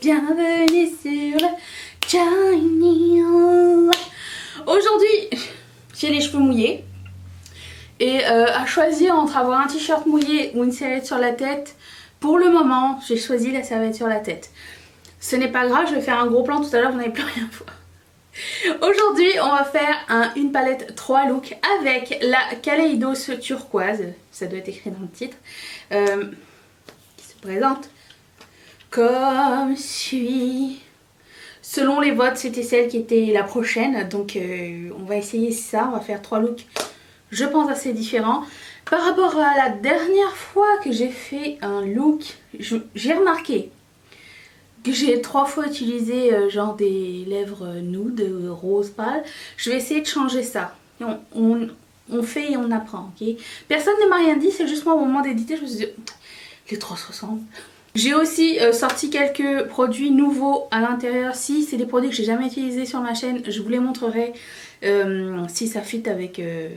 Bienvenue sur le channel. Aujourd'hui, j'ai les cheveux mouillés. Et à choisir entre avoir un t-shirt mouillé ou une serviette sur la tête, pour le moment, j'ai choisi la serviette sur la tête. Ce n'est pas grave, je vais faire un gros plan tout à l'heure, vous n'allez plus rien voir. Aujourd'hui, on va faire une palette 3 looks avec la Kaleidos turquoise, ça doit être écrit dans le titre, qui se présente comme suit. Selon les votes, c'était celle qui était la prochaine, donc on va essayer ça, on va faire 3 looks, je pense, assez différents. Par rapport à la dernière fois que j'ai fait un look, j'ai remarqué que j'ai 3 fois utilisé genre des lèvres nude, rose pâle. Je vais essayer de changer ça. On fait et on apprend, ok? Personne ne m'a rien dit, c'est juste moi au moment d'éditer, je me suis dit, les 3 se ressemblent. J'ai aussi sorti quelques produits nouveaux à l'intérieur. Si c'est des produits que j'ai jamais utilisés sur ma chaîne, je vous les montrerai si ça fit avec le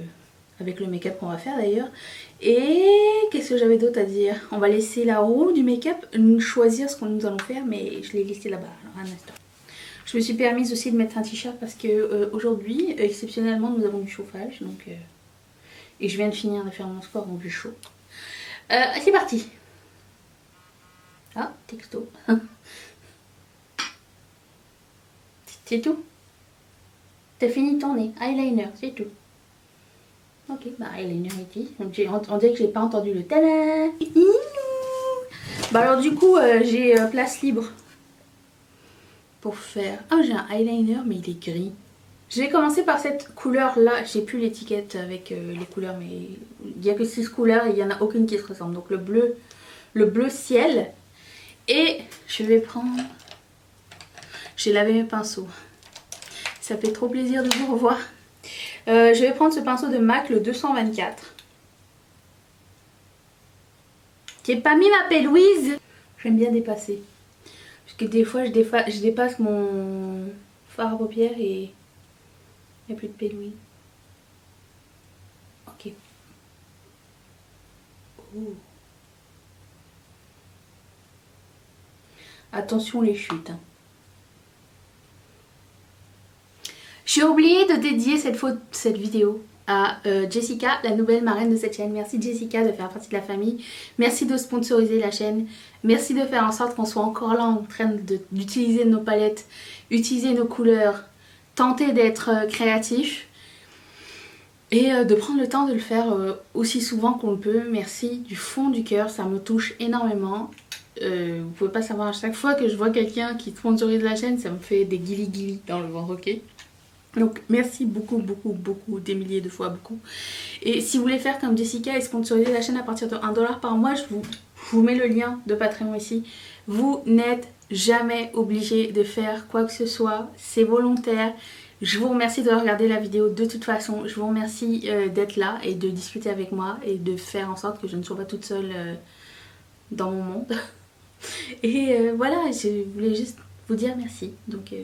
make-up qu'on va faire d'ailleurs. Et qu'est-ce que j'avais d'autre à dire? On va laisser la roue du make-up nous choisir ce que nous allons faire, mais je l'ai laissé là-bas. Alors un instant. Je me suis permise aussi de mettre un t-shirt parce que aujourd'hui, exceptionnellement, nous avons du chauffage. Donc, et je viens de finir de faire mon sport, donc j'ai chaud. C'est parti. Ah, texto. C'est tout. T'as fini ton nez. Eyeliner, c'est tout. Ok, bah eyeliner ici. On dirait que j'ai pas entendu le tada. Bah alors du coup, j'ai place libre pour faire... Ah, j'ai un eyeliner, mais il est gris. Je vais commencer par cette couleur là. J'ai plus l'étiquette avec les couleurs, mais il n'y a que 6 couleurs et il n'y en a aucune qui se ressemble. Donc le bleu ciel. Et je vais prendre... J'ai lavé mes pinceaux. Ça fait trop plaisir de vous revoir. Je vais prendre ce pinceau de MAC, le 224. J'ai pas mis ma P-Louise. J'aime bien dépasser. Parce que des fois, je dépasse mon fard à paupières et il n'y a plus de P-Louise. Ok. Ouh. Attention les chutes. Hein. J'ai oublié de dédier cette vidéo à Jessica, la nouvelle marraine de cette chaîne. Merci Jessica de faire partie de la famille. Merci de sponsoriser la chaîne. Merci de faire en sorte qu'on soit encore là en train d'utiliser nos palettes, utiliser nos couleurs, tenter d'être créatif et de prendre le temps de le faire aussi souvent qu'on le peut. Merci du fond du cœur, ça me touche énormément. Vous pouvez pas savoir, à chaque fois que je vois quelqu'un qui sponsorise la chaîne, ça me fait des guilis dans le ventre, ok? Donc merci beaucoup, des milliers de fois beaucoup. Et si vous voulez faire comme Jessica et sponsoriser la chaîne à partir de 1 $ par mois, je vous mets le lien de Patreon ici. Vous n'êtes jamais obligé de faire quoi que ce soit, c'est volontaire. Je vous remercie de regarder la vidéo de toute façon. Je vous remercie d'être là et de discuter avec moi et de faire en sorte que je ne sois pas toute seule dans mon monde. Et voilà, je voulais juste vous dire merci. Donc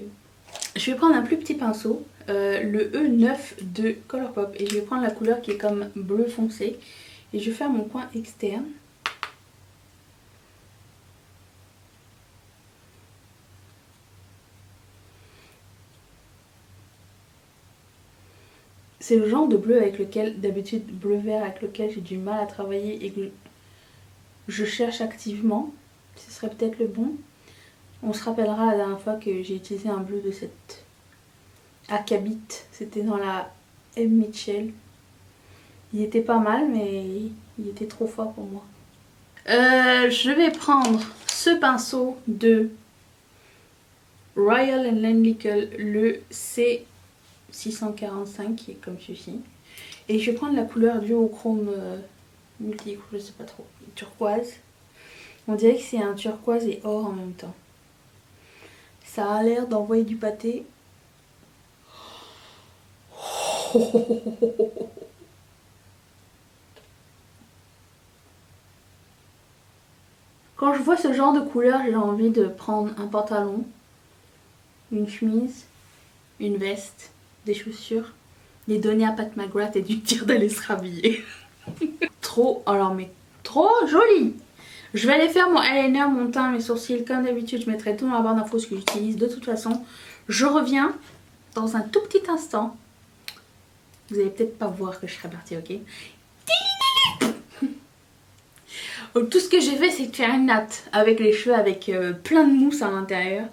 je vais prendre un plus petit pinceau, le E9 de Colourpop, et je vais prendre la couleur qui est comme bleu foncé et je vais faire mon coin externe. C'est le genre de bleu avec lequel, d'habitude bleu vert, avec lequel j'ai du mal à travailler et que je cherche activement. Ce serait peut-être le bon. On se rappellera la dernière fois que j'ai utilisé un bleu de cette Akabit. C'était dans la M. Mitchell. Il était pas mal, mais il était trop fort pour moi. Je vais prendre ce pinceau de Royal & Landical, le C645, qui est comme ceci. Et je vais prendre la couleur duochrome multi, je sais pas trop, turquoise. On dirait que c'est un turquoise et or en même temps. Ça a l'air d'envoyer du pâté. Quand je vois ce genre de couleur, j'ai envie de prendre un pantalon, une chemise, une veste, des chaussures, les donner à Pat McGrath et lui dire d'aller se rhabiller. Trop, alors mais trop joli. Je vais aller faire mon eyeliner, mon teint, mes sourcils. Comme d'habitude, je mettrai tout dans la barre d'infos ce que j'utilise. De toute façon, je reviens dans un tout petit instant. Vous allez peut-être pas voir que je serai partie, ok? Tout ce que j'ai fait, c'est de faire une natte avec les cheveux, avec plein de mousse à l'intérieur.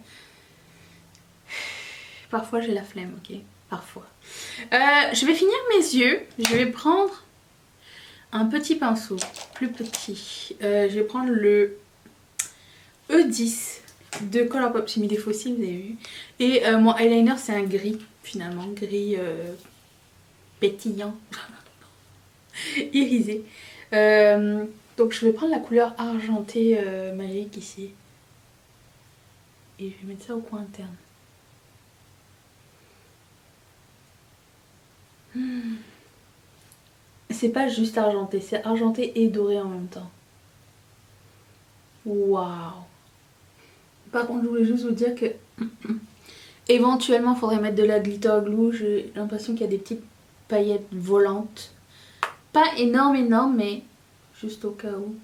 Parfois, j'ai la flemme, ok? Parfois. Je vais finir mes yeux. Je vais prendre un petit pinceau, plus petit. Je vais prendre le E10 de Colourpop. J'ai mis des fossiles, vous avez vu. Et mon eyeliner, c'est un gris, finalement. Gris pétillant. Irisé. Donc je vais prendre la couleur argentée magique ici. Et je vais mettre ça au coin interne. C'est pas juste argenté, c'est argenté et doré en même temps. Waouh! Par contre, je voulais juste vous dire que éventuellement, il faudrait mettre de la glitter glue. J'ai l'impression qu'il y a des petites paillettes volantes. Pas énorme, mais juste au cas où.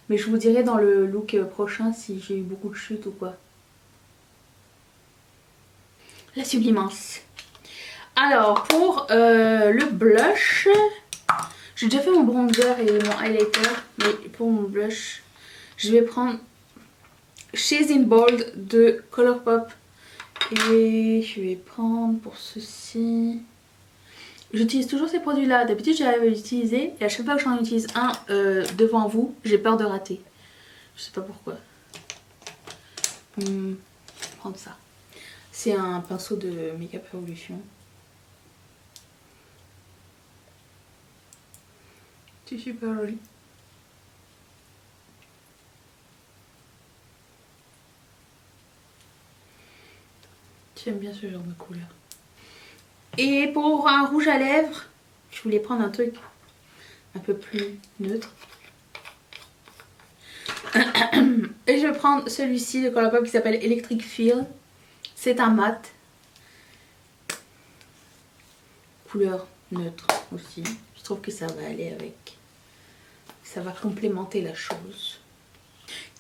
Mais je vous dirai dans le look prochain si j'ai eu beaucoup de chutes ou quoi. La sublimance. Alors, pour le blush, j'ai déjà fait mon bronzer et mon highlighter. Mais pour mon blush, je vais prendre Shades in Bold de Colourpop. Et je vais prendre pour ceci... J'utilise toujours ces produits là, d'habitude j'avais utilisé et à chaque fois que j'en utilise un devant vous, j'ai peur de rater. Je sais pas pourquoi. Je vais prendre ça. C'est un pinceau de Makeup Revolution. C'est super joli. J'aime bien ce genre de couleur. Et pour un rouge à lèvres, je voulais prendre un truc un peu plus neutre. Et je vais prendre celui-ci de Colourpop qui s'appelle Electric Feel. C'est un mat. Couleur neutre aussi. Je trouve que ça va aller avec. Ça va complémenter la chose.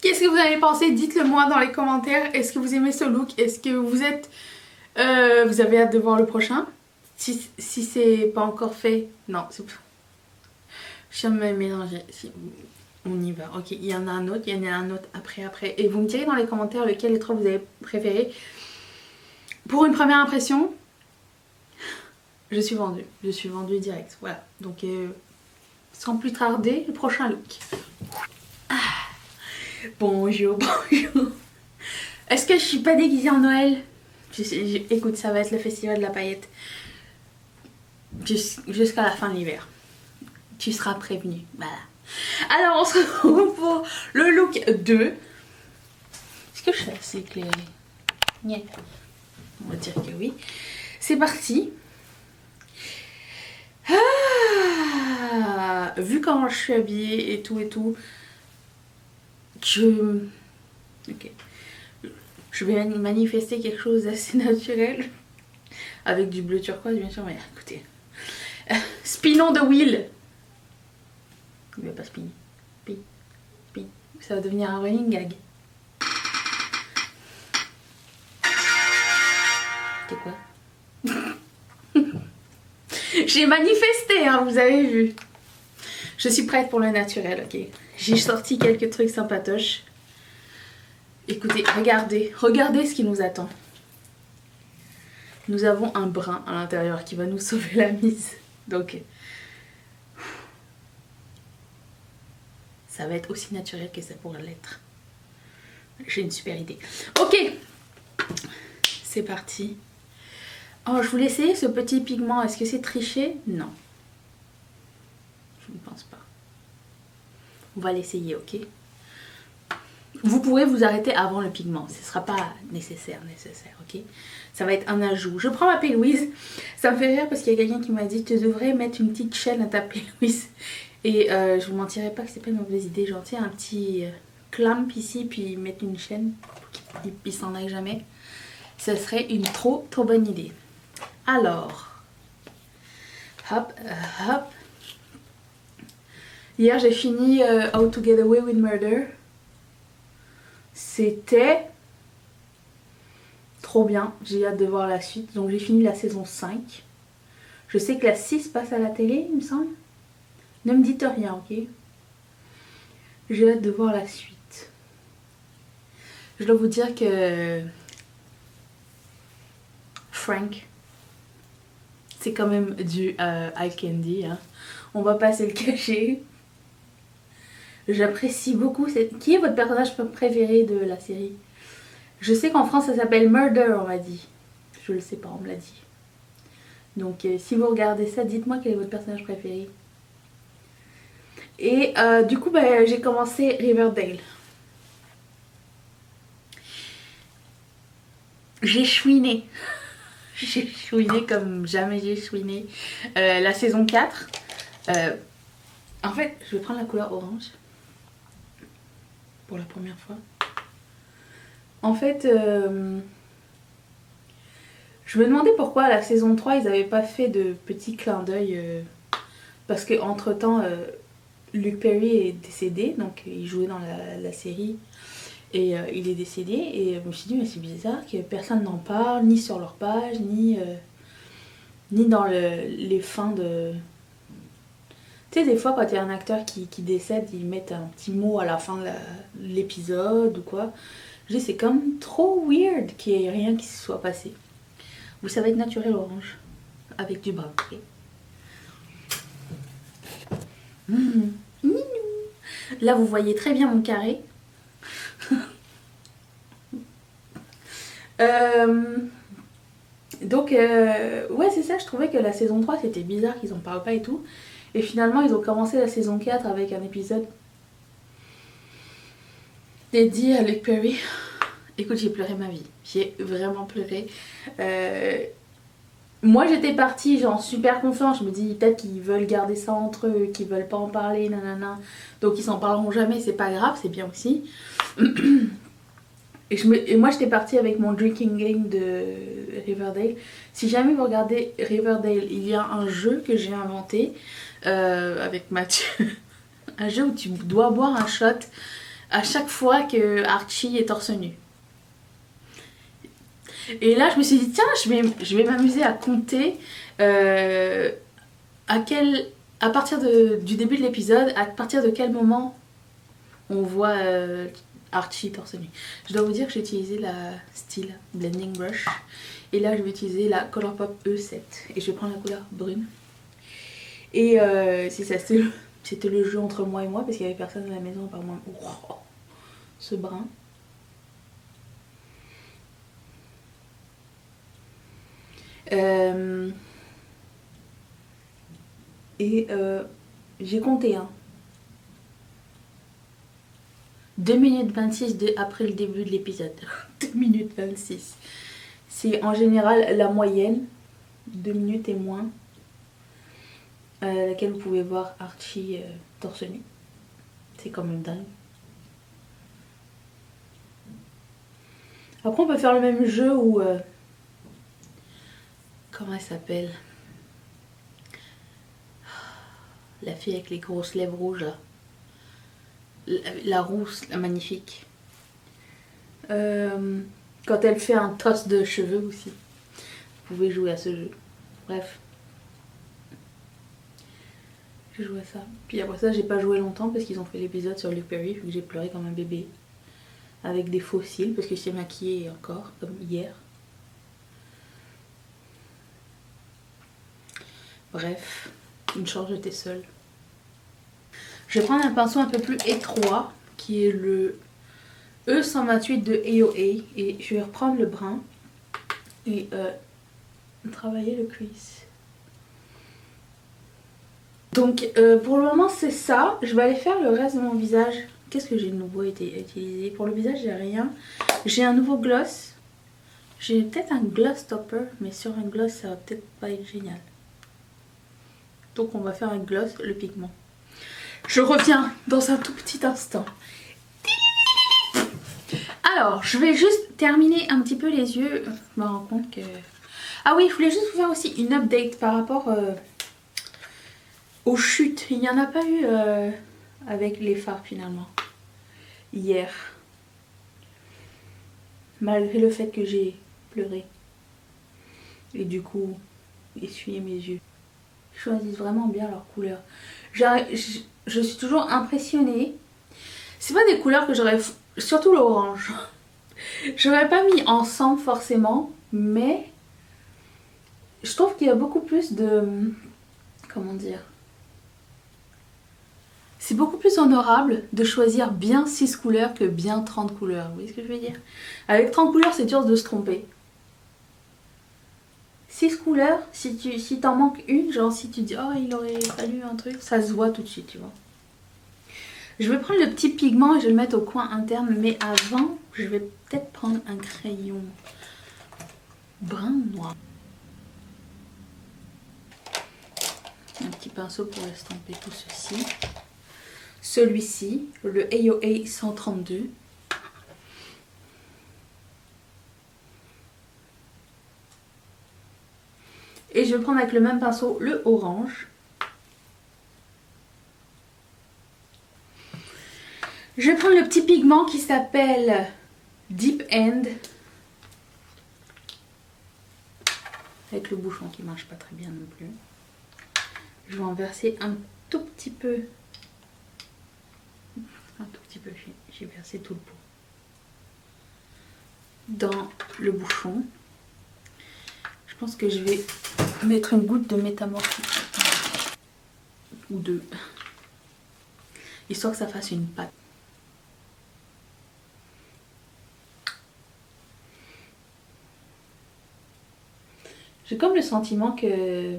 Qu'est-ce que vous avez pensé? Dites-le moi dans les commentaires. Est-ce que vous aimez ce look? Est-ce que vous êtes... vous avez hâte de voir le prochain? Si c'est pas encore fait, non, c'est pas... Je viens de me mélanger. On y va. Ok, il y en a un autre, il y en a un autre après. Et vous me direz dans les commentaires lequel des trois vous avez préféré. Pour une première impression, je suis vendue. Je suis vendue direct. Voilà. Donc, sans plus tarder, le prochain look. Ah. Bonjour. Est-ce que je suis pas déguisée en Noël? Écoute, ça va être le festival de la paillette. Jusqu'à la fin de l'hiver. Tu seras prévenu. Voilà. Alors on se retrouve pour le look 2. Est-ce que je suis assez éclairée? Yeah. On va dire que oui. C'est parti. Ah, vu comment je suis habillée et tout, ok. Je vais manifester quelque chose d'assez naturel. Avec du bleu turquoise bien sûr, mais écoutez. Spinons de Will. Il va pas spinner. Spin. Ça va devenir un running gag. C'est quoi? J'ai manifesté, hein, vous avez vu. Je suis prête pour le naturel, ok. J'ai sorti quelques trucs sympatoches. Écoutez, regardez ce qui nous attend. Nous avons un brun à l'intérieur qui va nous sauver la mise. Donc, ça va être aussi naturel que ça pourrait l'être. J'ai une super idée. Ok, c'est parti. Oh, je voulais essayer ce petit pigment. Est-ce que c'est triché? Non. Je ne pense pas. On va l'essayer, ok? Vous pourrez vous arrêter avant le pigment. Ce ne sera pas nécessaire, ok? Ça va être un ajout. Je prends ma P-Louise. Ça me fait rire parce qu'il y a quelqu'un qui m'a dit tu devrais mettre une petite chaîne à ta P-Louise. Et je vous mentirais pas que c'est pas une mauvaise idée. Genre, tu sais, un petit clamp ici, puis mettre une chaîne pour qu'il s'en aille jamais. Ça serait une trop bonne idée. Alors, hop. Hier, j'ai fini How to Get Away with Murder. C'était trop bien. J'ai hâte de voir la suite. Donc j'ai fini la saison 5. Je sais que la 6 passe à la télé, il me semble. Ne me dites rien, ok? J'ai hâte de voir la suite. Je dois vous dire que Frank, c'est quand même du eye candy, hein. On va pas se le cacher. J'apprécie beaucoup. Qui est votre personnage préféré de la série? Je sais qu'en France ça s'appelle Murder, on m'a dit. Je le sais pas, on me l'a dit. Donc si vous regardez ça, dites-moi quel est votre personnage préféré. Et du coup, bah, j'ai commencé Riverdale. J'ai chouiné. J'ai chouiné comme jamais j'ai chouiné. La saison 4. En fait, je vais prendre la couleur orange. Pour la première fois. En fait, je me demandais pourquoi à la saison 3 ils n'avaient pas fait de petits clins d'œil. Parce que entre temps, Luke Perry est décédé, donc il jouait dans la série. Et il est décédé. Et je me suis dit, mais c'est bizarre que personne n'en parle, ni sur leur page, ni dans les fins de... Tu sais, des fois, quand il y a un acteur qui décède, ils mettent un petit mot à la fin de l'épisode ou quoi. Je dis, c'est comme trop weird qu'il n'y ait rien qui se soit passé. Vous savez être naturel orange, avec du brun. Là, vous voyez très bien mon carré. Donc, ouais, c'est ça, je trouvais que la saison 3, c'était bizarre qu'ils en parlent pas et tout. Et finalement, ils ont commencé la saison 4 avec un épisode dédié à Luke Perry. Écoute, j'ai pleuré ma vie. J'ai vraiment pleuré. Moi, j'étais partie, genre, super confiante. Je me dis, peut-être qu'ils veulent garder ça entre eux, qu'ils veulent pas en parler, nanana. Donc, ils s'en parleront jamais, c'est pas grave, c'est bien aussi. Et moi, j'étais partie avec mon drinking game de Riverdale. Si jamais vous regardez Riverdale, il y a un jeu que j'ai inventé avec Mathieu. Un jeu où tu dois boire un shot à chaque fois que Archie est torse nu. Et là, je me suis dit, tiens, je vais m'amuser à compter à partir du début de l'épisode, à partir de quel moment on voit Archie torse nu. Je dois vous dire que j'ai utilisé la Steel Blending Brush. Et là, je vais utiliser la Colourpop E7. Et je vais prendre la couleur brune. Et c'est ça, c'était le jeu entre moi et moi, parce qu'il n'y avait personne à la maison à part moi. Oh, ce brun. J'ai compté, hein. 2 minutes 26 après le début de l'épisode. 2 minutes 26. C'est en général la moyenne. 2 minutes et moins. Laquelle vous pouvez voir Archie torse nu. C'est quand même dingue. Après on peut faire le même jeu où... comment elle s'appelle? La fille avec les grosses lèvres rouges là. La rousse, la magnifique. Quand elle fait un toss de cheveux aussi. Vous pouvez jouer à ce jeu. Bref. J'ai joué à ça. Puis après ça, j'ai pas joué longtemps parce qu'ils ont fait l'épisode sur Luke Perry, vu que j'ai pleuré comme un bébé. Avec des faux cils, parce que je suis maquillée encore, comme hier. Bref, une chance, j'étais seule. Je vais prendre un pinceau un peu plus étroit, qui est le E128 de AOA. Et je vais reprendre le brun et travailler le crease. Donc pour le moment c'est ça. Je vais aller faire le reste de mon visage. Qu'est-ce que j'ai de nouveau utilisé? Pour le visage j'ai rien. J'ai un nouveau gloss. J'ai peut-être un gloss topper, mais sur un gloss ça va peut-être pas être génial. Donc on va faire un gloss, le pigment. Je reviens dans un tout petit instant. Alors, je vais juste terminer un petit peu les yeux. Je me rends compte que... Ah oui, je voulais juste vous faire aussi une update par rapport aux chutes. Il n'y en a pas eu avec les fards finalement. Hier. malgré le fait que j'ai pleuré. Et du coup, essuyé mes yeux. Ils choisissent vraiment bien leurs couleurs. Je suis toujours impressionnée. C'est pas des couleurs que j'aurais... Surtout l'orange. J'aurais pas mis ensemble forcément, mais je trouve qu'il y a beaucoup plus de... Comment dire? C'est beaucoup plus honorable de choisir bien 6 couleurs que bien 30 couleurs. Vous voyez ce que je veux dire? Avec 30 couleurs, c'est dur de se tromper. 6 couleurs, si t'en manques une, genre si tu dis oh il aurait fallu un truc, ça se voit tout de suite, tu vois. Je vais prendre le petit pigment et je vais le mettre au coin interne, mais avant, je vais peut-être prendre un crayon brun noir. Un petit pinceau pour estomper tout ceci. Celui-ci, le AOA 132. Et je vais prendre avec le même pinceau le orange. Je vais prendre le petit pigment qui s'appelle Deep End. Avec le bouchon qui marche pas très bien non plus. Je vais en verser un tout petit peu. Un tout petit peu, j'ai versé tout le pot. Dans le bouchon. Je pense que je vais mettre une goutte de métamorphique. Ou deux. Histoire que ça fasse une pâte. J'ai comme le sentiment que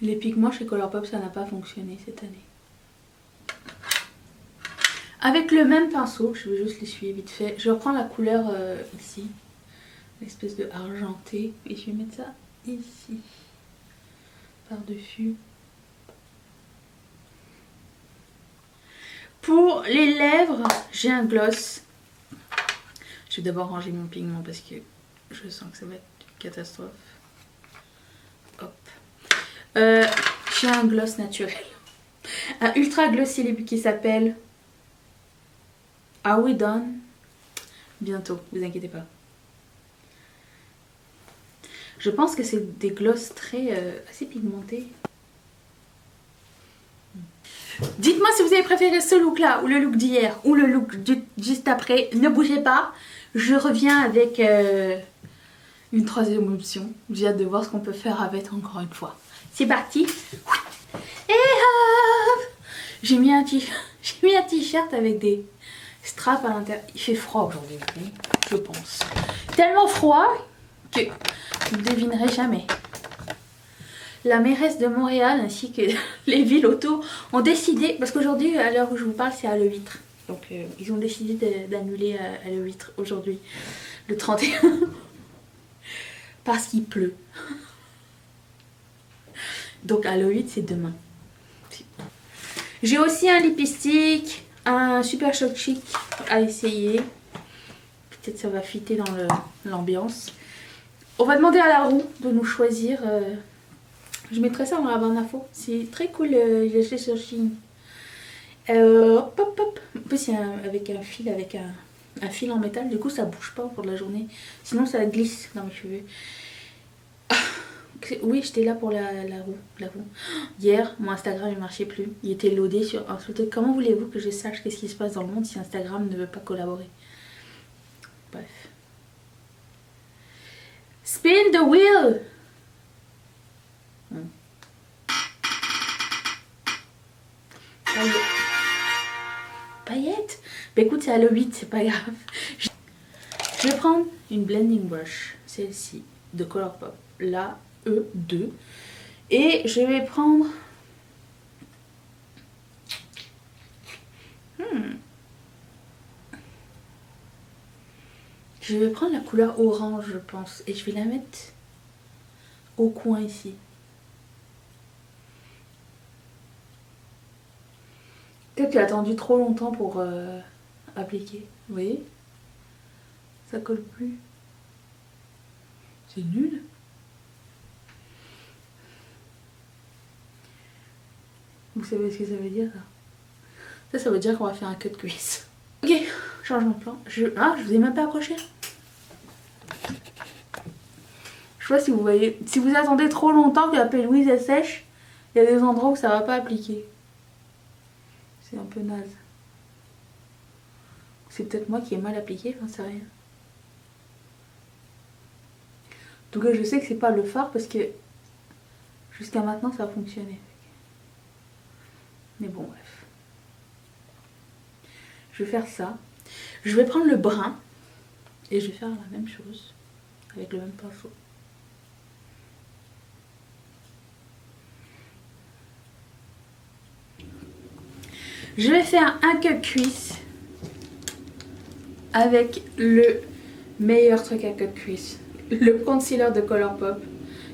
les pigments chez Colourpop, ça n'a pas fonctionné cette année. Avec le même pinceau, je vais juste l'essuyer vite fait. Je reprends la couleur ici. L'espèce de argenté. Et je vais mettre ça ici. Par-dessus. Pour les lèvres, j'ai un gloss. Je vais d'abord ranger mon pigment parce que je sens que ça va être une catastrophe. Hop. J'ai un gloss naturel. Un ultra glossy lip qui s'appelle Are We Done? Bientôt, vous inquiétez pas. Je pense que c'est des glosses très assez pigmentés. Dites-moi si vous avez préféré ce look là ou le look d'hier ou le look juste après. Ne bougez pas. Je reviens avec une troisième option. J'ai hâte de voir ce qu'on peut faire avec encore une fois. C'est parti. Et hop, j'ai mis un t-shirt avec des straps à l'intérieur. Il fait froid aujourd'hui, je pense. Tellement froid que vous ne devinerez jamais. La mairesse de Montréal ainsi que les villes autour ont décidé, parce qu'aujourd'hui à l'heure où je vous parle c'est à Le Huître. Donc ils ont décidé d'annuler à Le Huître aujourd'hui, le 31. Parce qu'il pleut. Donc à Le Huître c'est demain. J'ai aussi un lipstick, un Super Shock Chic à essayer. Peut-être ça va fitter dans l'ambiance. On va demander à la roue de nous choisir. Je mettrai ça dans la barre d'infos. C'est très cool, j'ai acheté sur Shein. Hop hop hop. En plus c'est avec un fil en métal, du coup ça bouge pas pour la journée. Sinon ça glisse dans mes cheveux. Oui, j'étais là pour la roue. Hier, mon Instagram ne marchait plus. Il était loadé sur un truc. Comment voulez-vous que je sache qu'est-ce qui se passe dans le monde si Instagram ne veut pas collaborer? Bref. Spin the wheel! Paillettes? Bah écoute, c'est à Le 8, c'est pas grave. Je vais prendre une blending brush, celle-ci, de Colourpop. La E2. Et je vais prendre... Je vais prendre la couleur orange, je pense. Et je vais la mettre au coin ici. Peut-être que j'ai attendu trop longtemps pour appliquer. Vous voyez? Ça colle plus. C'est nul. Vous savez ce que ça veut dire ça? Ça veut dire qu'on va faire un cut cuisse. Ok. Changement de plan. Ah, je vous ai même pas accroché. Je sais pas si vous voyez. Si vous attendez trop longtemps que la pelouse elle sèche, il y a des endroits où ça va pas appliquer. C'est un peu naze. C'est peut-être moi qui ai mal appliqué, j'en sais rien. En tout cas, je sais que c'est pas le phare parce que jusqu'à maintenant ça a fonctionné. Mais bon, bref. Je vais faire ça. Je vais prendre le brun et je vais faire la même chose avec le même pinceau. Je vais faire un cut crease avec le meilleur truc à cut crease, le concealer de Colourpop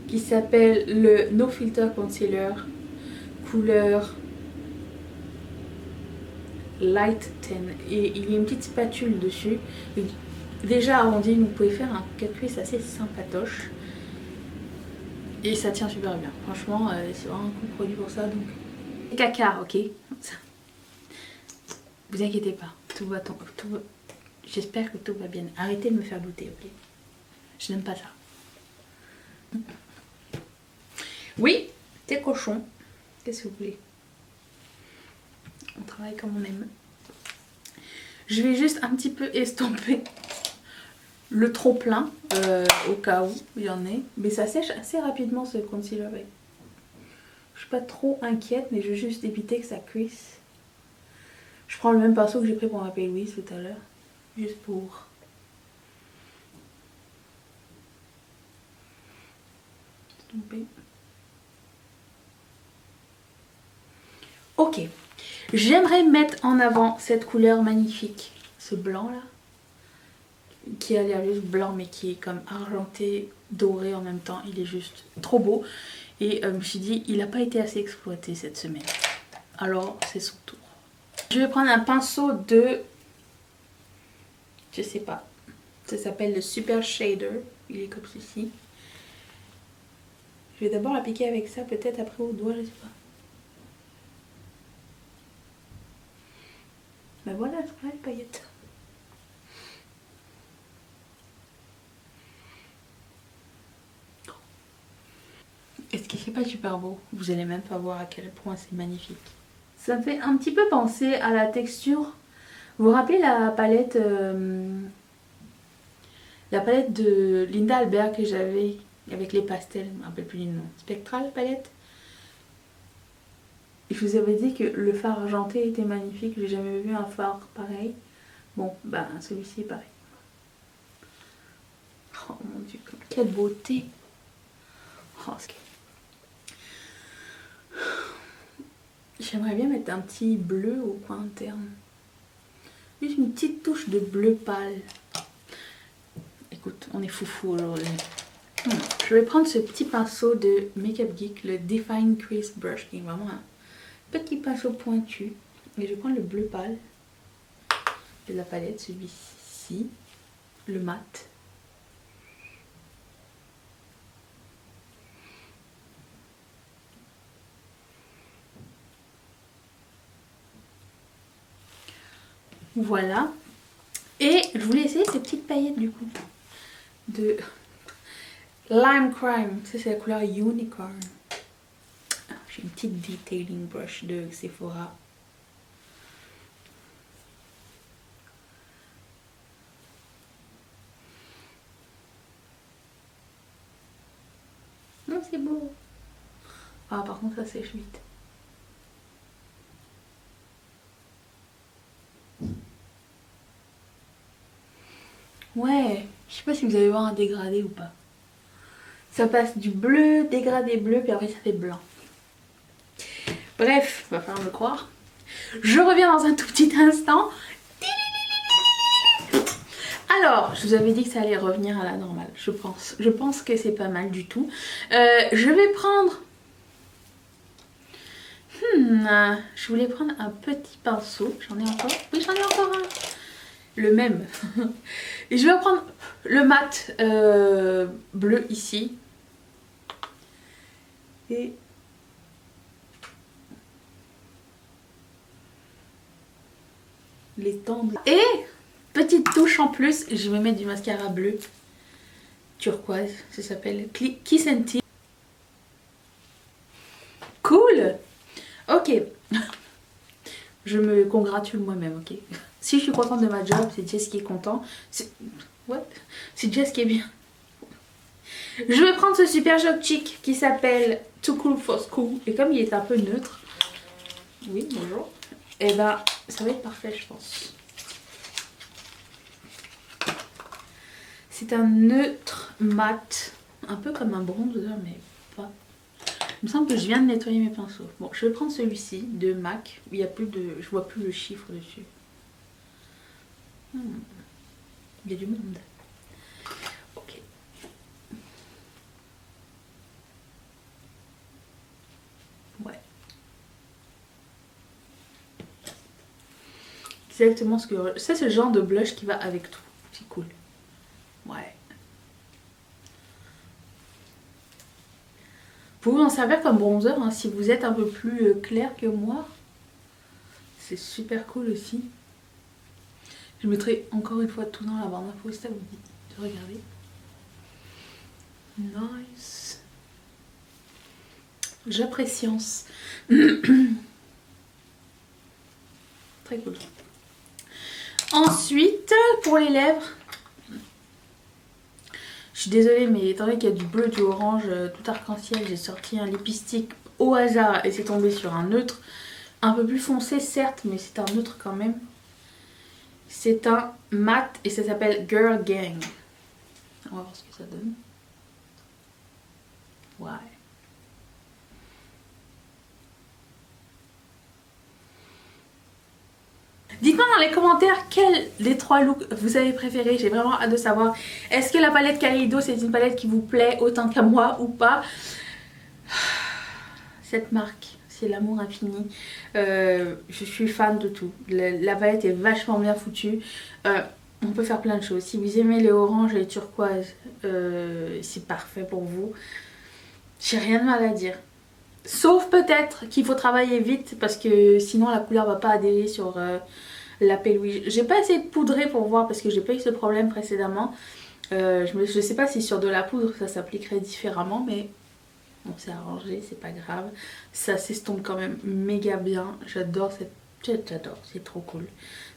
qui s'appelle le No Filter Concealer couleur Light 10 et il y a une petite spatule dessus. Déjà arrondi, vous pouvez faire un cut crease assez sympatoche et ça tient super bien. Franchement, c'est vraiment un cool produit pour ça. Donc caca, ok. Vous inquiétez pas, tout va. J'espère que tout va bien. Arrêtez de me faire douter, ok? Je n'aime pas ça. Oui, t'es cochon. Qu'est-ce que vous voulez? On travaille comme on aime. Je vais juste un petit peu estomper le trop plein au cas où il y en ait. Mais ça sèche assez rapidement ce concealer. Je suis pas trop inquiète, mais je veux juste éviter que ça cuisse. Je prends le même pinceau que j'ai pris pour ma Louise tout à l'heure. Juste pour... estomper. Ok. J'aimerais mettre en avant cette couleur magnifique. Ce blanc là. Qui a l'air juste blanc mais qui est comme argenté, doré en même temps. Il est juste trop beau. Et je me suis dit, il n'a pas été assez exploité cette semaine. Alors c'est son tour. Je vais prendre un pinceau de... je sais pas. Ça s'appelle le Super Shader. Il est comme ceci. Je vais d'abord l'appliquer avec ça, peut-être après au doigt, je sais pas. Ben voilà, je prends les paillettes. Est-ce que c'est pas super beau? Vous allez même pas voir à quel point c'est magnifique. Ça me fait un petit peu penser à la texture. Vous vous rappelez la palette de Linda Albert que j'avais avec les pastels, je me rappelle plus du nom. Spectral palette. Je vous avais dit que le fard argenté était magnifique. J'ai jamais vu un fard pareil. Bon, bah celui-ci est pareil. Oh mon dieu, quelle beauté. Oh, j'aimerais bien mettre un petit bleu au coin interne. Juste une petite touche de bleu pâle. Écoute, on est foufou aujourd'hui. Je vais prendre ce petit pinceau de Makeup Geek, le Define Crease Brush, qui est vraiment un petit pinceau pointu. Et je vais prendre le bleu pâle de la palette, celui-ci, le mat. Voilà. Et je voulais essayer ces petites paillettes du coup de Lime Crime. Ça c'est la couleur Unicorn. J'ai une petite detailing brush de Sephora. Non, c'est beau. Ah, par contre, ça sèche vite. Ouais, je sais pas si vous allez voir un dégradé ou pas. Ça passe du bleu, dégradé bleu, puis après ça fait blanc. Bref, va falloir me croire. Je reviens dans un tout petit instant. Alors, je vous avais dit que ça allait revenir à la normale, je pense. Je pense que c'est pas mal du tout. Je vais prendre... je voulais prendre un petit pinceau. J'en ai encore? Oui, j'en ai encore un. Le même. Et je vais prendre le mat bleu ici. Et... l'étendre. Et petite touche en plus, je vais mettre du mascara bleu turquoise, ça s'appelle Kiss and Tee. Cool. Ok. Je me congratule moi-même, ok. Si je suis contente de ma job, c'est Jess qui est content. C'est Jess qui est bien. Je vais prendre ce super job chic qui s'appelle Too Cool for School. Et comme il est un peu neutre, oui, bonjour, et ben ça va être parfait, je pense. C'est un neutre mat, un peu comme un bronzer, mais pas. Il me semble que je viens de nettoyer mes pinceaux. Bon, je vais prendre celui-ci de MAC. Il y a plus de, je vois plus le chiffre dessus. Il y a du monde. Ok. Ouais. Exactement ce que... Ça, c'est le genre de blush qui va avec tout. C'est cool. Ouais. Vous pouvez en servir comme bronzer hein, si vous êtes un peu plus clair que moi. C'est super cool aussi. Je mettrai encore une fois tout dans la barre d'infos si ça vous dit de regarder. Nice. J'apprécie. Très cool. Ensuite, pour les lèvres, je suis désolée, mais étant donné qu'il y a du bleu, du orange, tout arc-en-ciel, j'ai sorti un lipstick au hasard et c'est tombé sur un neutre. Un peu plus foncé, certes, mais c'est un neutre quand même. C'est un mat et ça s'appelle Girl Gang. On va voir ce que ça donne. Ouais. Dites-moi dans les commentaires quel des 3 looks vous avez préféré. J'ai vraiment hâte de savoir. Est-ce que la palette Kaleido c'est une palette qui vous plaît autant qu'à moi ou pas? Cette marque, c'est l'amour infini. Je suis fan de tout. La palette est vachement bien foutue. On peut faire plein de choses. Si vous aimez les oranges et les turquoises, c'est parfait pour vous. J'ai rien de mal à dire. Sauf peut-être qu'il faut travailler vite parce que sinon la couleur va pas adhérer sur la peluche. J'ai pas essayé de poudrer pour voir parce que j'ai pas eu ce problème précédemment. Je sais pas si sur de la poudre ça s'appliquerait différemment, mais on s'est arrangé, c'est pas grave. Ça s'estompe quand même méga bien. J'adore cette... J'adore, c'est trop cool.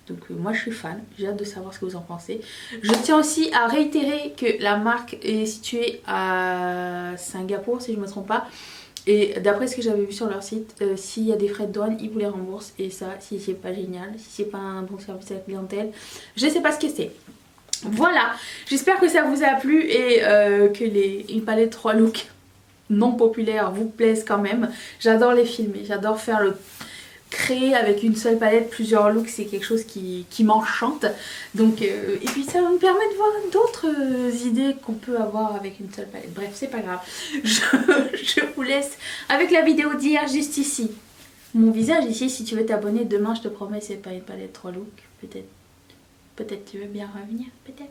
Donc moi je suis fan, j'ai hâte de savoir ce que vous en pensez. Je tiens aussi à réitérer que la marque est située à Singapour si je ne me trompe pas. Et d'après ce que j'avais vu sur leur site, s'il y a des frais de douane, ils vous les remboursent. Et ça, si c'est pas génial, si c'est pas un bon service à la clientèle, je sais pas ce que c'est. Voilà, j'espère que ça vous a plu et que une palette 3 looks non populaires vous plaisent quand même. J'adore les filmer, j'adore faire créer avec une seule palette plusieurs looks, c'est quelque chose qui m'enchante. Donc et puis ça me permet de voir d'autres idées qu'on peut avoir avec une seule palette. Bref, c'est pas grave. Je vous laisse avec la vidéo d'hier juste ici. Mon visage ici, si tu veux t'abonner demain, je te promets, c'est pas une palette 3 looks. Peut-être tu veux bien revenir, peut-être.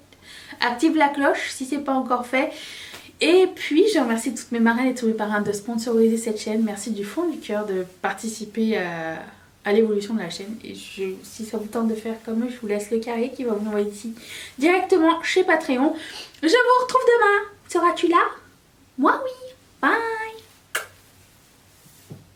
Active la cloche si c'est pas encore fait. Et puis je remercie toutes mes marraines et tous mes parrains de sponsoriser cette chaîne. Merci du fond du cœur de participer à l'évolution de la chaîne. Et si ça vous tente de faire comme eux, je vous laisse le carré qui va vous envoyer ici directement chez Patreon. Je vous retrouve demain. Seras-tu là? Moi oui. Bye.